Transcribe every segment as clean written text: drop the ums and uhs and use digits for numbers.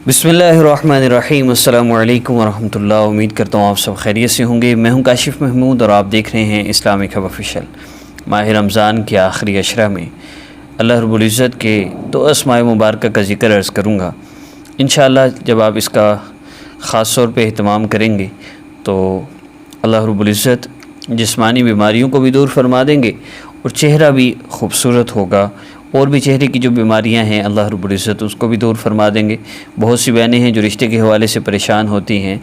بسم اللہ الرحمن الرحیم۔ السلام علیکم ورحمۃ اللہ۔ امید کرتا ہوں آپ سب خیریت سے ہوں گے۔ میں ہوں کاشف محمود اور آپ دیکھ رہے ہیں اسلامک ہب آفیشیل۔ ماہ رمضان کے آخری عشرہ میں اللہ رب العزت کے دو اسماء مبارکہ کا ذکر عرض کروں گا۔ انشاءاللہ جب آپ اس کا خاص طور پہ اہتمام کریں گے تو اللہ رب العزت جسمانی بیماریوں کو بھی دور فرما دیں گے اور چہرہ بھی خوبصورت ہوگا، اور بھی چہرے کی جو بیماریاں ہیں اللہ رب العزت اس کو بھی دور فرما دیں گے۔ بہت سی بہنیں ہیں جو رشتے کے حوالے سے پریشان ہوتی ہیں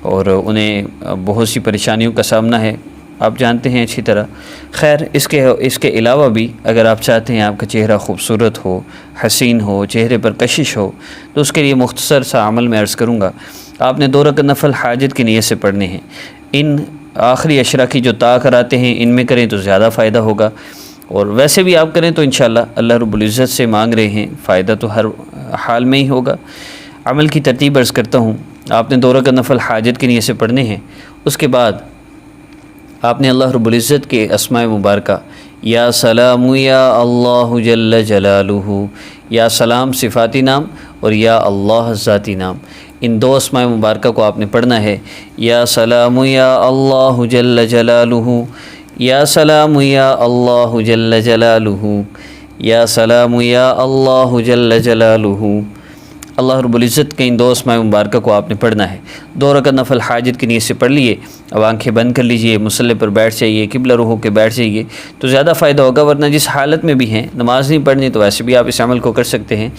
اور انہیں بہت سی پریشانیوں کا سامنا ہے، آپ جانتے ہیں اچھی طرح۔ خیر اس کے علاوہ بھی اگر آپ چاہتے ہیں آپ کا چہرہ خوبصورت ہو، حسین ہو، چہرے پر کشش ہو، تو اس کے لیے مختصر سا عمل میں عرض کروں گا۔ آپ نے 2 رکعت نفل حاجت کی نیت سے پڑھنے ہیں۔ ان آخری عشرہ کی جو طاعت کراتے ہیں ان میں کریں تو زیادہ فائدہ ہوگا، اور ویسے بھی آپ کریں تو انشاءاللہ اللہ رب العزت سے مانگ رہے ہیں، فائدہ تو ہر حال میں ہی ہوگا۔ عمل کی ترتیب عرض کرتا ہوں۔ آپ نے 2 رکعت نفل حاجت کی نیت سے پڑھنے ہیں۔ اس کے بعد آپ نے اللہ رب العزت کے اسماء مبارکہ یا سلام یا اللہ جل جلالہ، یا سلام صفاتی نام اور یا اللہ ذاتی نام، ان 2 اسماء مبارکہ کو آپ نے پڑھنا ہے۔ یا سلام یا اللہ جل جلالہ، یا سلام یا اللہ جل جلالہ، یا سلام یا اللہ جل جلالہ۔ اللہ رب العزت کے ان 2 اسماء مبارکہ کو آپ نے پڑھنا ہے۔ 2 رکعت نفل حاجت کی نیت سے پڑھ لیے، اب آنکھیں بند کر لیجئے، مصلی پر بیٹھ جائیے، قبلہ رخ ہو کے بیٹھ جائیے تو زیادہ فائدہ ہوگا، ورنہ جس حالت میں بھی ہیں نماز نہیں پڑھنی تو ویسے بھی آپ اس عمل کو کر سکتے ہیں۔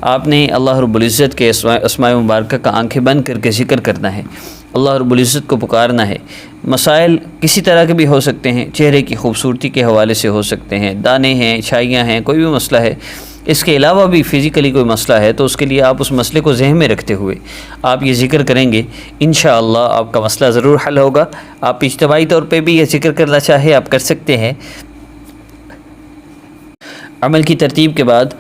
آپ نے اللہ رب العزت کے اسماء مبارکہ کا آنکھیں بند کر کے ذکر کرنا ہے، اللہ رب العزت کو پکارنا ہے۔ مسائل کسی طرح کے بھی ہو سکتے ہیں، چہرے کی خوبصورتی کے حوالے سے ہو سکتے ہیں، دانے ہیں، چھائیاں ہیں، کوئی بھی مسئلہ ہے۔ اس کے علاوہ بھی فزیکلی کوئی مسئلہ ہے تو اس کے لیے آپ اس مسئلے کو ذہن میں رکھتے ہوئے آپ یہ ذکر کریں گے، انشاءاللہ آپ کا مسئلہ ضرور حل ہوگا۔ آپ اجتماعی طور پہ بھی یہ ذکر کرنا چاہے آپ کر سکتے ہیں۔ عمل کی ترتیب کے بعد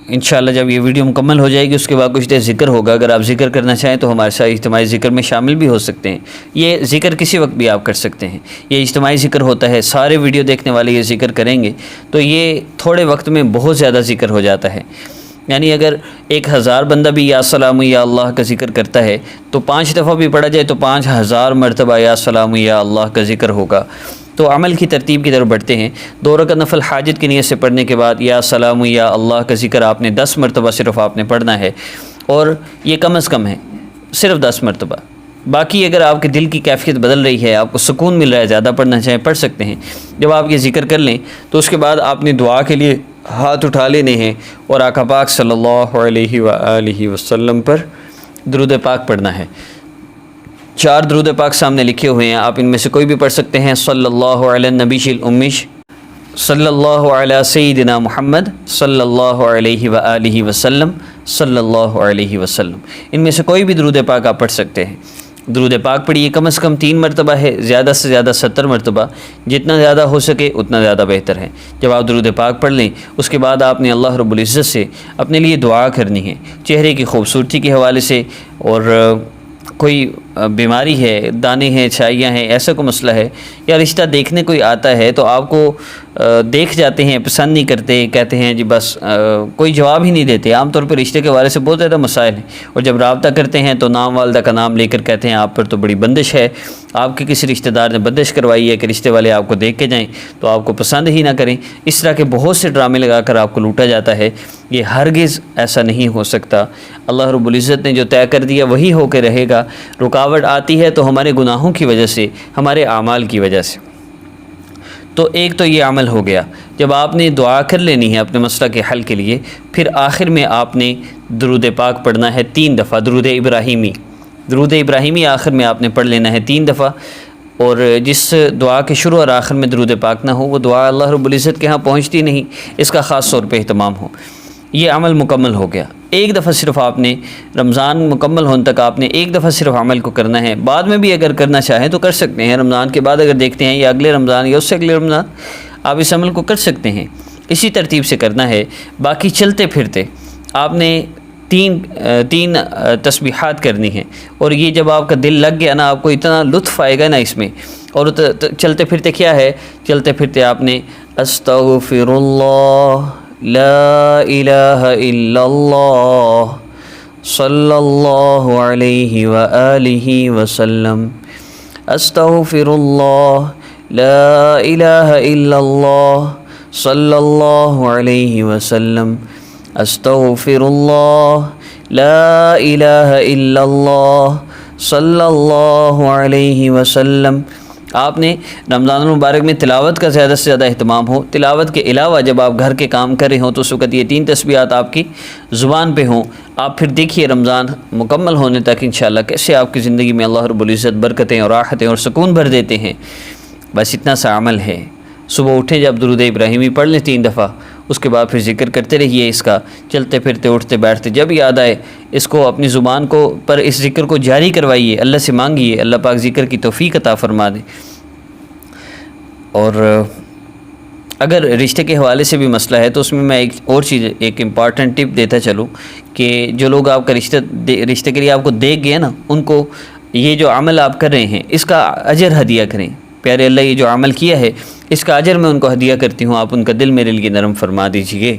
انشاءاللہ جب یہ ویڈیو مکمل ہو جائے گی اس کے بعد کچھ دیر ذکر ہوگا۔ اگر آپ ذکر کرنا چاہیں تو ہمارے ساتھ اجتماعی ذکر میں شامل بھی ہو سکتے ہیں۔ یہ ذکر کسی وقت بھی آپ کر سکتے ہیں، یہ اجتماعی ذکر ہوتا ہے، سارے ویڈیو دیکھنے والے یہ ذکر کریں گے تو یہ تھوڑے وقت میں بہت زیادہ ذکر ہو جاتا ہے۔ یعنی اگر 1000 بندہ بھی یا سلام یا اللہ کا ذکر کرتا ہے تو 5 دفعہ بھی پڑھا جائے تو 5000 مرتبہ یا سلام یا اللہ کا ذکر ہوگا۔ تو عمل کی ترتیب کی طرف بڑھتے ہیں۔ 2 رکعت نفل حاجت کی نیت سے پڑھنے کے بعد یا سلام یا اللہ کا ذکر آپ نے 10 مرتبہ صرف آپ نے پڑھنا ہے، اور یہ کم از کم ہے، صرف 10 مرتبہ۔ باقی اگر آپ کے دل کی کیفیت بدل رہی ہے، آپ کو سکون مل رہا ہے، زیادہ پڑھنا چاہیں پڑھ سکتے ہیں۔ جب آپ یہ ذکر کر لیں تو اس کے بعد آپ نے دعا کے لیے ہاتھ اٹھا لینے ہیں اور آقا پاک صلی اللہ علیہ وآلہ وسلم پر درود پاک پڑھنا ہے۔ 4 درود پاک سامنے لکھے ہوئے ہیں، آپ ان میں سے کوئی بھی پڑھ سکتے ہیں۔ صلی اللہ علی النبی الامیش، صلی اللہ علی سیدنا محمد، صلی اللہ علیہ وآلہ وسلم، صلی اللہ علیہ وسلم، ان میں سے کوئی بھی درود پاک آپ پڑھ سکتے ہیں۔ درود پاک پڑھیے، کم از کم 3 مرتبہ ہے، زیادہ سے زیادہ 70 مرتبہ، جتنا زیادہ ہو سکے اتنا زیادہ بہتر ہے۔ جب آپ درود پاک پڑھ لیں اس کے بعد آپ نے اللہ رب العزت سے اپنے لیے دعا کرنی ہے، چہرے کی خوبصورتی کے حوالے سے، اور کوئی بیماری ہے، دانے ہیں، چھائیاں ہیں، ایسا کوئی مسئلہ ہے، یا رشتہ دیکھنے کوئی آتا ہے تو آپ کو دیکھ جاتے ہیں، پسند نہیں کرتے، کہتے ہیں جی بس کوئی جواب ہی نہیں دیتے۔ عام طور پر رشتے کے حوالے سے بہت زیادہ مسائل ہیں، اور جب رابطہ کرتے ہیں تو نام والدہ کا نام لے کر کہتے ہیں آپ پر تو بڑی بندش ہے، آپ کے کسی رشتہ دار نے بندش کروائی ہے کہ رشتے والے آپ کو دیکھ کے جائیں تو آپ کو پسند ہی نہ کریں۔ اس طرح کے بہت سے ڈرامے لگا کر آپ کو لوٹا جاتا ہے۔ یہ ہرگز ایسا نہیں ہو سکتا۔ اللہ رب العزت نے جو طے کر دیا وہی ہو کے رہے گا۔ رکاوٹ آتی ہے تو ہمارے گناہوں کی وجہ سے، ہمارے اعمال کی وجہ سے۔ تو ایک تو یہ عمل ہو گیا۔ جب آپ نے دعا کر لینی ہے اپنے مسئلہ کے حل کے لیے، پھر آخر میں آپ نے درود پاک پڑھنا ہے 3 دفعہ، درود ابراہیمی آخر میں آپ نے پڑھ لینا ہے 3 دفعہ۔ اور جس دعا کے شروع اور آخر میں درود پاک نہ ہو وہ دعا اللہ رب العزت کے ہاں پہنچتی نہیں، اس کا خاص طور پہ اہتمام ہو۔ یہ عمل مکمل ہو گیا۔ ایک دفعہ صرف آپ نے رمضان مکمل ہونے تک آپ نے ایک دفعہ صرف عمل کو کرنا ہے، بعد میں بھی اگر کرنا چاہیں تو کر سکتے ہیں۔ رمضان کے بعد اگر دیکھتے ہیں یا اگلے رمضان یا اس سے اگلے رمضان آپ اس عمل کو کر سکتے ہیں، اسی ترتیب سے کرنا ہے۔ باقی چلتے پھرتے آپ نے 3 تسبیحات کرنی ہیں، اور یہ جب آپ کا دل لگ گیا نا آپ کو اتنا لطف آئے گا نا اس میں۔ اور چلتے پھرتے کیا ہے، چلتے پھرتے آپ نے استغفر اللہ لا الہ الا اللہ صلی اللہ علیہ وآلہ وسلم۔ استغفر اللہ لا الہ الا اللہ صلی اللہ علیہ وسلم۔ استغفر اللہ لا الہ الا اللہ صلی اللہ علیہ وسلم۔ آپ نے رمضان المبارک میں تلاوت کا زیادہ سے زیادہ اہتمام ہو۔ تلاوت کے علاوہ جب آپ گھر کے کام کر رہے ہوں تو اس وقت یہ 3 تسبیحات آپ کی زبان پہ ہوں۔ آپ پھر دیکھیے رمضان مکمل ہونے تک انشاءاللہ کیسے آپ کی زندگی میں اللہ رب العزت برکتیں اور راحتیں اور سکون بھر دیتے ہیں۔ بس اتنا سا عمل ہے۔ صبح اٹھیں جب درود ابراہیمی پڑھ لیں 3 دفعہ، اس کے بعد پھر ذکر کرتے رہیے اس کا، چلتے پھرتے اٹھتے بیٹھتے جب یاد آئے اس کو اپنی زبان کو پر اس ذکر کو جاری کروائیے، اللہ سے مانگیے، اللہ پاک ذکر کی توفیق عطا فرما دے۔ اور اگر رشتے کے حوالے سے بھی مسئلہ ہے تو اس میں ایک اور چیز، ایک امپارٹنٹ ٹپ دیتا چلوں کہ جو لوگ آپ کا رشتے کے لیے آپ کو دیکھ گئے نا، ان کو یہ جو عمل آپ کر رہے ہیں اس کا اجر ہدیہ کریں۔ پیارے اللہ یہ جو عمل کیا ہے اس کا اجر میں ان کو ہدیہ کرتی ہوں، آپ ان کا دل میرے لیے نرم فرما دیجئے۔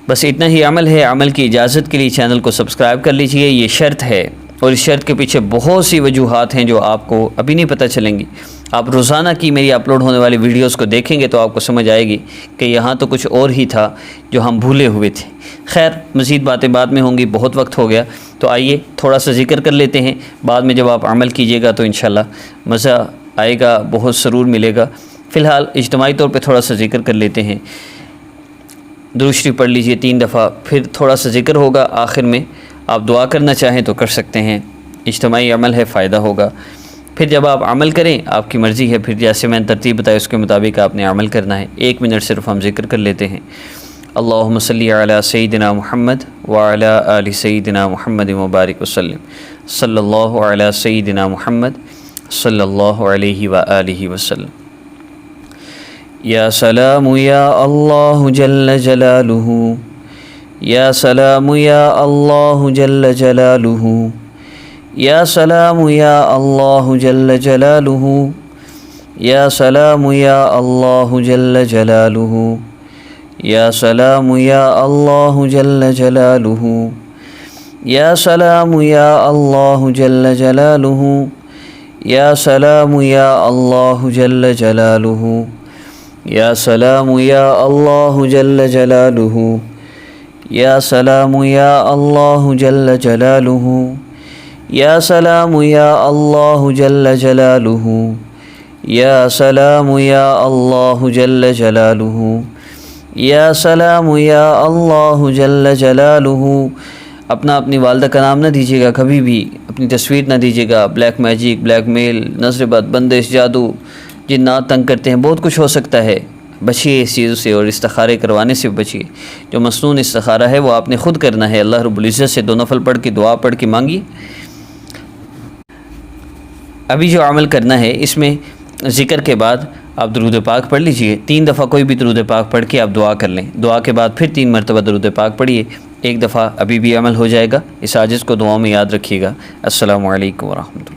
بس اتنا ہی عمل ہے۔ عمل کی اجازت کے لیے چینل کو سبسکرائب کر لیجئے، یہ شرط ہے، اور اس شرط کے پیچھے بہت سی وجوہات ہیں جو آپ کو ابھی نہیں پتہ چلیں گی۔ آپ روزانہ کی میری اپلوڈ ہونے والی ویڈیوز کو دیکھیں گے تو آپ کو سمجھ آئے گی کہ یہاں تو کچھ اور ہی تھا جو ہم بھولے ہوئے تھے۔ خیر مزید باتیں بعد میں ہوں گی، بہت وقت ہو گیا، تو آئیے تھوڑا سا ذکر کر لیتے ہیں، بعد میں جب آپ عمل کیجیے گا تو انشاءاللہ مزہ آئے گا، بہت سرور ملے گا۔ فی الحال اجتماعی طور پہ تھوڑا سا ذکر کر لیتے ہیں۔ درود شریف پڑھ لیجئے 3 دفعہ، پھر تھوڑا سا ذکر ہوگا آخر میں، آپ دعا کرنا چاہیں تو کر سکتے ہیں، اجتماعی عمل ہے، فائدہ ہوگا۔ پھر جب آپ عمل کریں آپ کی مرضی ہے، پھر جیسے میں نے ترتیب بتائی اس کے مطابق آپ نے عمل کرنا ہے۔ 1 منٹ صرف ہم ذکر کر لیتے ہیں۔ اللہم صلی علی سیدنا محمد وعلی آل سیدنا محمد مبارک وسلم۔ صلی اللہ علی سیدنا محمد صلی اللہ علیہ وآلہ وسلم۔ یا سلام یا اللہ جل جلالہ، یا سلام یا اللہ جل جلالہ، یا سلام یا اللہ جل جلالہ، یا سلام یا اللہ جل جلالہ، یا سلام یا اللہ جل جلالہ، یا سلام یا اللہ جل جلالہ، یا سلام یا اللہ جل جلالہ، یا سلام یا اللہ جل جلالہ، یا سلام یا اللہ جل جلالہ، یا سلام یا اللہ جل جلالہ، یا سلام یا اللہ جل جلالہ، یا سلام یا اللہ جل جلالہ۔ اپنی والدہ کا نام نہ دیجیے گا، کبھی بھی اپنی تصویر نہ دیجیے گا۔ بلیک میجک، بلیک میل، نظر بد، بندش، جادو، جنات تنگ کرتے ہیں، بہت کچھ ہو سکتا ہے، بچیے اس چیزوں سے، اور استخارے کروانے سے بچیے۔ جو مسنون استخارہ ہے وہ آپ نے خود کرنا ہے، اللہ رب العزت سے 2 نفل پڑھ کے دعا پڑھ کے مانگیے۔ ابھی جو عمل کرنا ہے اس میں ذکر کے بعد آپ درود پاک پڑھ لیجئے 3 دفعہ، کوئی بھی درود پاک پڑھ کے آپ دعا کر لیں۔ دعا کے بعد پھر 3 مرتبہ درود پاک پڑھیے، 1 دفعہ ابھی بھی عمل ہو جائے گا۔ اس عاجز کو دعاؤں میں یاد رکھیے گا۔ السلام علیکم ورحمۃ اللہ۔